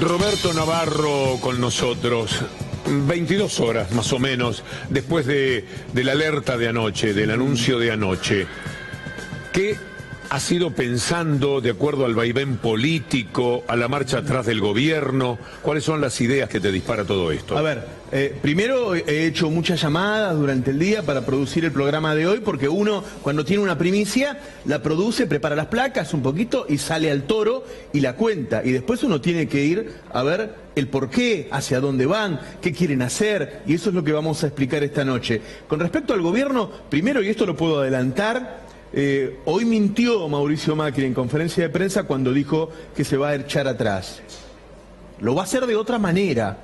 Roberto Navarro con nosotros. 22 horas más o menos después de la alerta de anoche, del anuncio de anoche. ¿Qué has ido pensando de acuerdo al vaivén político, a la marcha atrás del gobierno? ¿Cuáles son las ideas que te dispara todo esto? A ver, primero he hecho muchas llamadas durante el día para producir el programa de hoy, porque uno cuando tiene una primicia la produce, prepara las placas un poquito y sale al toro y la cuenta. Y después uno tiene que ir a ver el por qué, hacia dónde van, qué quieren hacer, y eso es lo que vamos a explicar esta noche. Con respecto al gobierno, primero, y esto lo puedo adelantar, hoy mintió Mauricio Macri en conferencia de prensa cuando dijo que se va a echar atrás. Lo va a hacer de otra manera.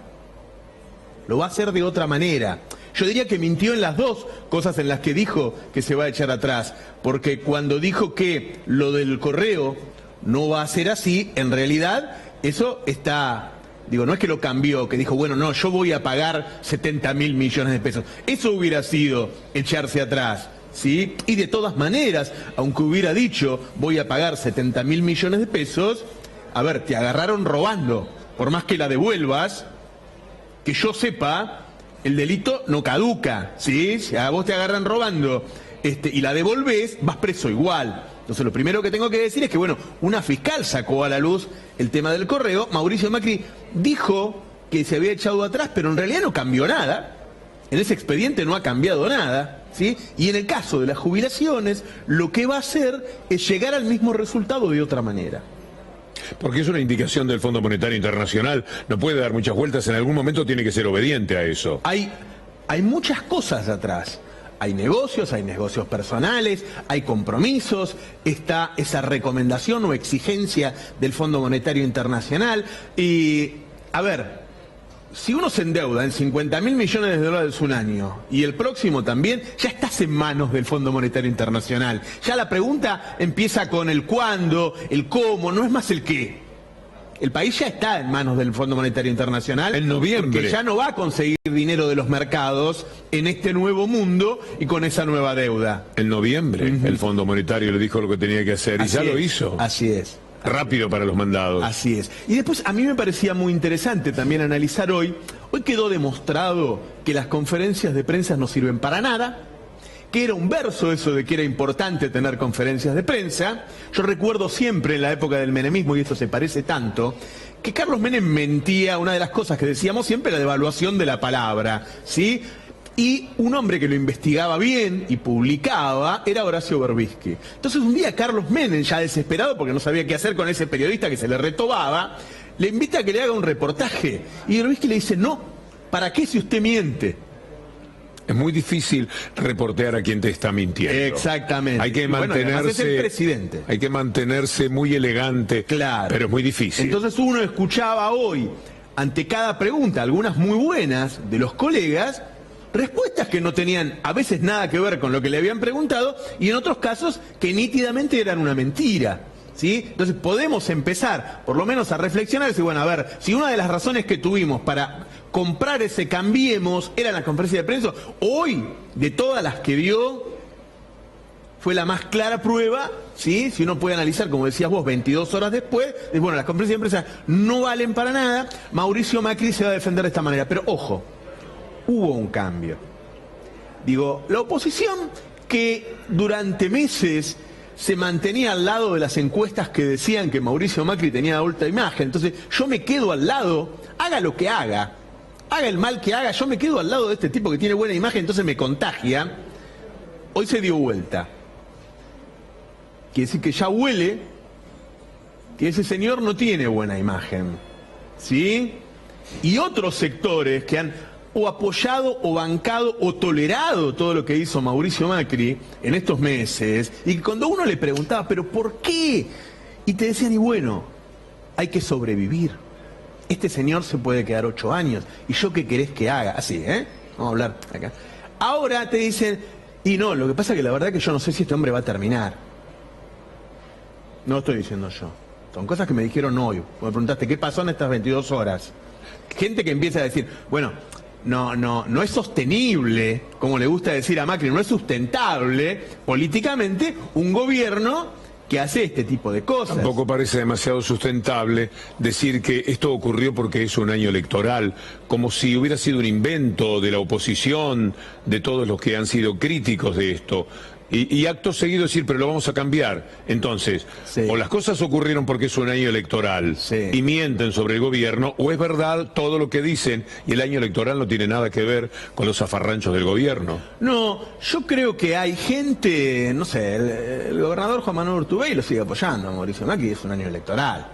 Lo va a hacer de otra manera. Yo diría que mintió en las dos cosas en las que dijo que se va a echar atrás. Porque cuando dijo que lo del correo no va a ser así, en realidad eso está... Digo, no es que lo cambió, que dijo, bueno, no, yo voy a pagar 70.000 millones de pesos. Eso hubiera sido echarse atrás, ¿sí? Y de todas maneras, aunque hubiera dicho, voy a pagar 70.000 millones de pesos, a ver, te agarraron robando. Por más que la devuelvas, que yo sepa, el delito no caduca, ¿sí? Si a vos te agarran robando y la devolvés, vas preso igual. Entonces lo primero que tengo que decir es que, bueno, una fiscal sacó a la luz el tema del correo. Mauricio Macri dijo que se había echado atrás, pero en realidad no cambió nada. En ese expediente no ha cambiado nada, ¿sí? Y en el caso de las jubilaciones, lo que va a hacer es llegar al mismo resultado de otra manera. Porque es una indicación del Fondo Monetario Internacional, no puede dar muchas vueltas, en algún momento tiene que ser obediente a eso. Hay muchas cosas atrás. Hay negocios personales, hay compromisos, está esa recomendación o exigencia del Fondo Monetario Internacional. Y, a ver, si uno se endeuda en 50.000 millones de dólares un año y el próximo también, ya estás en manos del Fondo Monetario Internacional. Ya la pregunta empieza con el cuándo, el cómo, no es más el qué. El país ya está en manos del Fondo Monetario Internacional. En noviembre. Porque ya no va a conseguir dinero de los mercados en este nuevo mundo y con esa nueva deuda. En noviembre el Fondo Monetario le dijo lo que tenía que hacer y ya lo hizo. Así es. Rápido para los mandados. Así es. Y después a mí me parecía muy interesante también analizar hoy quedó demostrado que las conferencias de prensa no sirven para nada, que era un verso eso de que era importante tener conferencias de prensa. Yo recuerdo siempre en la época del menemismo, y esto se parece tanto, que Carlos Menem mentía. Una de las cosas que decíamos siempre, la devaluación de la palabra, ¿sí? Y un hombre que lo investigaba bien y publicaba era Horacio Berbisky. Entonces un día Carlos Menem, ya desesperado porque no sabía qué hacer con ese periodista que se le retobaba, le invita a que le haga un reportaje. Y Berbisky le dice, no, ¿para qué si usted miente? Es muy difícil reportear a quien te está mintiendo. Exactamente. Hay que mantenerse, es el presidente. Hay que mantenerse muy elegante, claro, pero es muy difícil. Entonces uno escuchaba hoy, ante cada pregunta, algunas muy buenas de los colegas, respuestas que no tenían a veces nada que ver con lo que le habían preguntado y en otros casos que nítidamente eran una mentira. ¿Sí? Entonces podemos empezar por lo menos a reflexionar y decir, bueno, a ver, si una de las razones que tuvimos para comprar ese Cambiemos era la conferencia de prensa, hoy de todas las que dio fue la más clara prueba, ¿sí? Si uno puede analizar, como decías vos, 22 horas después, es bueno, las conferencias de prensa no valen para nada. Mauricio Macri se va a defender de esta manera, pero ojo, hubo un cambio. Digo, la oposición que durante meses se mantenía al lado de las encuestas que decían que Mauricio Macri tenía alta imagen. Entonces yo me quedo al lado, haga lo que haga, haga el mal que haga, yo me quedo al lado de este tipo que tiene buena imagen, entonces me contagia. Hoy se dio vuelta. Quiere decir que ya huele que ese señor no tiene buena imagen, ¿sí? Y otros sectores que han o apoyado o bancado o tolerado todo lo que hizo Mauricio Macri en estos meses, y cuando uno le preguntaba, ¿pero por qué? Y te decían, y bueno, hay que sobrevivir. Este señor se puede quedar 8 años, ¿y yo qué querés que haga? Así, vamos a hablar acá. Ahora te dicen, y no, lo que pasa es que la verdad que yo no sé si este hombre va a terminar. No lo estoy diciendo yo. Son cosas que me dijeron hoy. Me preguntaste, ¿qué pasó en estas 22 horas? Gente que empieza a decir, bueno, no es sostenible, como le gusta decir a Macri, no es sustentable políticamente un gobierno que hace este tipo de cosas. Tampoco parece demasiado sustentable decir que esto ocurrió porque es un año electoral, como si hubiera sido un invento de la oposición, de todos los que han sido críticos de esto. Y acto seguido decir, pero lo vamos a cambiar. Entonces, sí, o las cosas ocurrieron porque es un año electoral, sí, y mienten sobre el gobierno, o es verdad todo lo que dicen y el año electoral no tiene nada que ver con los zafarranchos del gobierno. No, yo creo que hay gente, no sé, el gobernador Juan Manuel Urtubey lo sigue apoyando a Mauricio Macri, es un año electoral.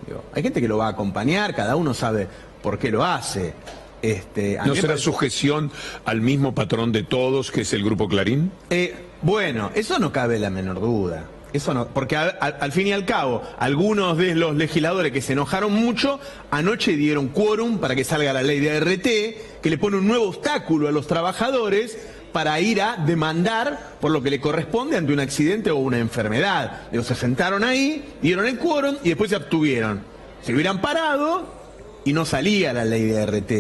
Digo, hay gente que lo va a acompañar, cada uno sabe por qué lo hace. ¿No será sujeción al mismo patrón de todos, que es el Grupo Clarín? Bueno, eso no cabe la menor duda. Eso no, porque al fin y al cabo, algunos de los legisladores que se enojaron mucho, anoche dieron quórum para que salga la ley de ART, que le pone un nuevo obstáculo a los trabajadores para ir a demandar por lo que le corresponde ante un accidente o una enfermedad. Ellos se sentaron ahí, dieron el quórum y después se abstuvieron. Se hubieran parado y no salía la ley de ART.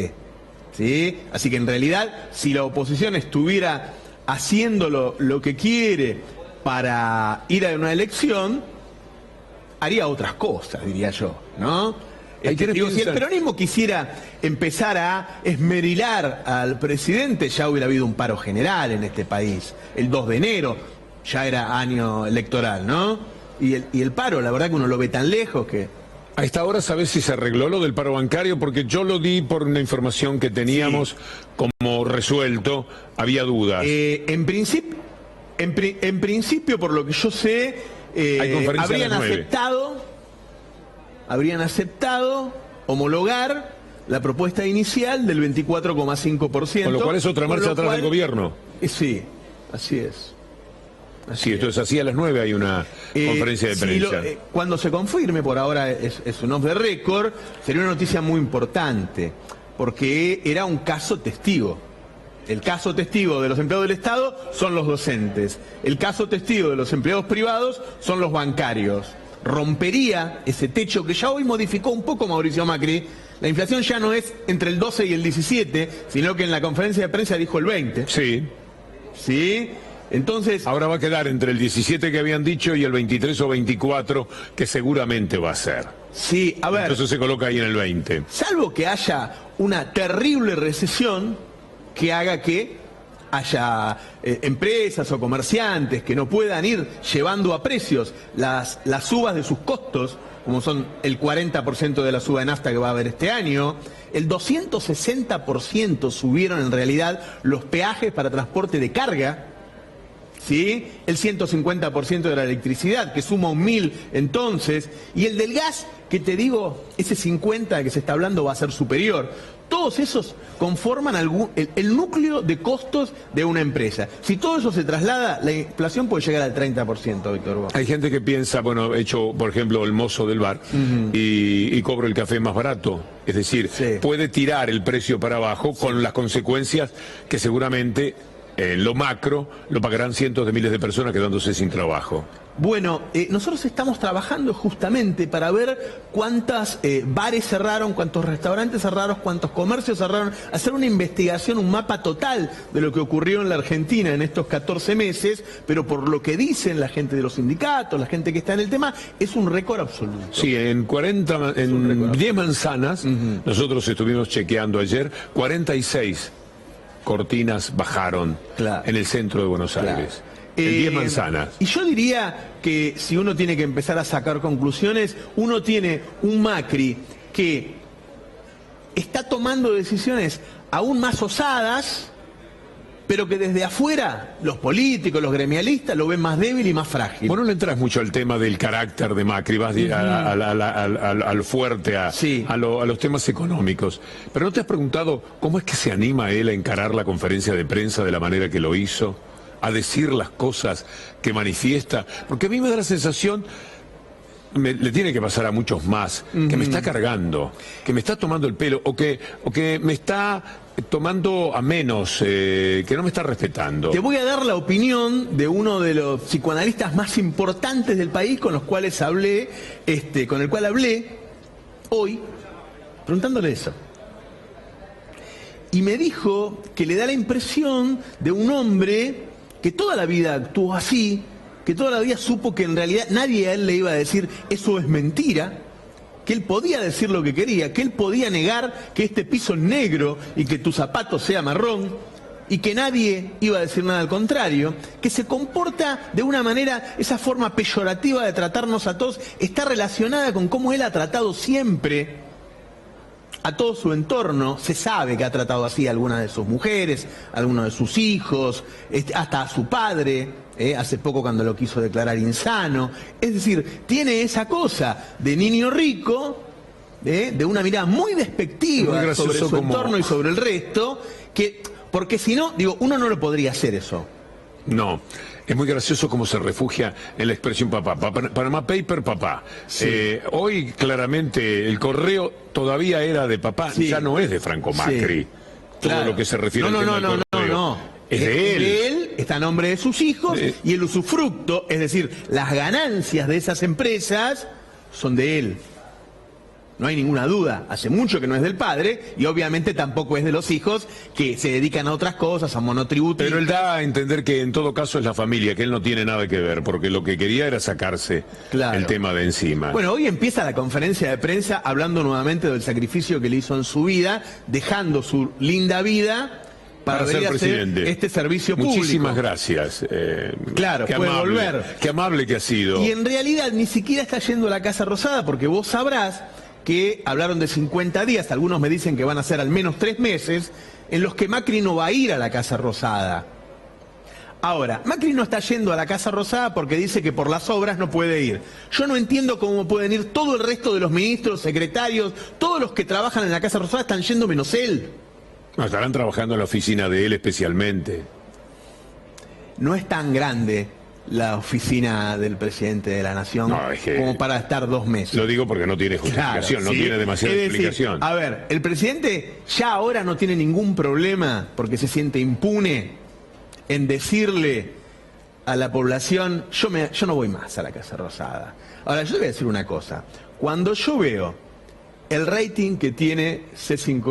¿Sí? Así que en realidad, si la oposición estuviera haciendo lo que quiere para ir a una elección, haría otras cosas, diría yo, ¿no? Digo, si el peronismo quisiera empezar a esmerilar al presidente, ya hubiera habido un paro general en este país. El 2 de enero ya era año electoral, ¿no? Y el paro, la verdad que uno lo ve tan lejos que... A esta hora, ¿sabes si se arregló lo del paro bancario? Porque yo lo di por una información que teníamos, sí, como resuelto, había dudas. En principio, por lo que yo sé, habrían aceptado homologar la propuesta inicial del 24,5%. Con lo cual es otra marcha atrás del gobierno. Sí, así es. Sí, esto es así, a las 9 hay una conferencia de prensa. Cuando se confirme, por ahora es un off the record, sería una noticia muy importante, porque era un caso testigo. El caso testigo de los empleados del Estado son los docentes. El caso testigo de los empleados privados son los bancarios. Rompería ese techo que ya hoy modificó un poco Mauricio Macri. La inflación ya no es entre el 12 y el 17, sino que en la conferencia de prensa dijo el 20. Sí. ¿Sí? Entonces, ahora va a quedar entre el 17 que habían dicho y el 23 o 24, que seguramente va a ser. Sí, a ver. Entonces se coloca ahí en el 20. Salvo que haya una terrible recesión que haga que haya empresas o comerciantes que no puedan ir llevando a precios las subas de sus costos, como son el 40% de la suba de nafta que va a haber este año, el 260% subieron en realidad los peajes para transporte de carga, ¿sí? El 150% de la electricidad, que suma un 1000 entonces, y el del gas, que te digo, ese 50 que se está hablando va a ser superior. Todos esos conforman el núcleo de costos de una empresa. Si todo eso se traslada, la inflación puede llegar al 30%, Víctor Hugo. Hay gente que piensa, bueno, hecho, por ejemplo, el mozo del bar y cobro el café más barato. Es decir, sí, puede tirar el precio para abajo con las consecuencias que seguramente en lo macro lo pagarán cientos de miles de personas quedándose sin trabajo. Bueno, nosotros estamos trabajando justamente para ver cuántos bares cerraron, cuántos restaurantes cerraron, cuántos comercios cerraron, hacer una investigación, un mapa total de lo que ocurrió en la Argentina en estos 14 meses, pero por lo que dicen la gente de los sindicatos, la gente que está en el tema, es un récord absoluto. Sí, en 10 manzanas, nosotros estuvimos chequeando ayer, 46 cortinas bajaron, claro, en el centro de Buenos Aires. En 10 manzanas. Y yo diría que si uno tiene que empezar a sacar conclusiones, uno tiene un Macri que está tomando decisiones aún más osadas, pero que desde afuera los políticos, los gremialistas lo ven más débil y más frágil. Bueno, no le entras mucho al tema del carácter de Macri, vas al fuerte, sí, a los temas económicos. Pero ¿no te has preguntado cómo es que se anima él a encarar la conferencia de prensa de la manera que lo hizo? A decir las cosas que manifiesta, porque a mí me da la sensación, le tiene que pasar a muchos más, que me está cargando, que me está tomando el pelo, o que me está tomando a menos, que no me está respetando. Te voy a dar la opinión de uno de los psicoanalistas más importantes del país con el cual hablé hoy, preguntándole eso. Y me dijo que le da la impresión de un hombre que toda la vida actuó así, que toda la vida supo que en realidad nadie a él le iba a decir eso es mentira, que él podía decir lo que quería, que él podía negar que este piso es negro y que tu zapato sea marrón, y que nadie iba a decir nada al contrario, que se comporta de una manera, esa forma peyorativa de tratarnos a todos, está relacionada con cómo él ha tratado siempre a todo su entorno. Se sabe que ha tratado así a algunas de sus mujeres, a algunos de sus hijos, hasta a su padre, hace poco cuando lo quiso declarar insano. Es decir, tiene esa cosa de niño rico, de una mirada muy despectiva sobre su entorno y sobre el resto, porque si no, digo, uno no lo podría hacer eso. No, es muy gracioso cómo se refugia en la expresión papá. Panama Paper, papá. Sí. Hoy claramente el correo todavía era de papá, sí. Ya no es de Franco Macri. Sí. Claro. Todo lo que se refiere al tema del correo. No. Es de él. De él, está a nombre de sus hijos, sí. Y el usufructo, es decir, las ganancias de esas empresas son de él. No hay ninguna duda, hace mucho que no es del padre y obviamente tampoco es de los hijos que se dedican a otras cosas, a monotributo. Pero él da a entender que en todo caso es la familia, que él no tiene nada que ver, porque lo que quería era sacarse el tema de encima. Bueno, hoy empieza la conferencia de prensa hablando nuevamente del sacrificio que le hizo en su vida, dejando su linda vida para ser presidente. Este servicio público. Muchísimas gracias. Claro, puede volver. Qué amable que ha sido. Y en realidad ni siquiera está yendo a la Casa Rosada, porque vos sabrás que hablaron de 50 días, algunos me dicen que van a ser al menos 3 meses, en los que Macri no va a ir a la Casa Rosada. Ahora, Macri no está yendo a la Casa Rosada porque dice que por las obras no puede ir. Yo no entiendo cómo pueden ir todo el resto de los ministros, secretarios, todos los que trabajan en la Casa Rosada están yendo menos él. No, estarán trabajando en la oficina de él especialmente. No es tan grande la oficina del presidente de la Nación como para estar 2 meses. Lo digo porque no tiene justificación, claro, no tiene demasiada explicación. A ver, el presidente ya ahora no tiene ningún problema porque se siente impune en decirle a la población, yo no voy más a la Casa Rosada. Ahora, yo le voy a decir una cosa. Cuando yo veo el rating que tiene C5N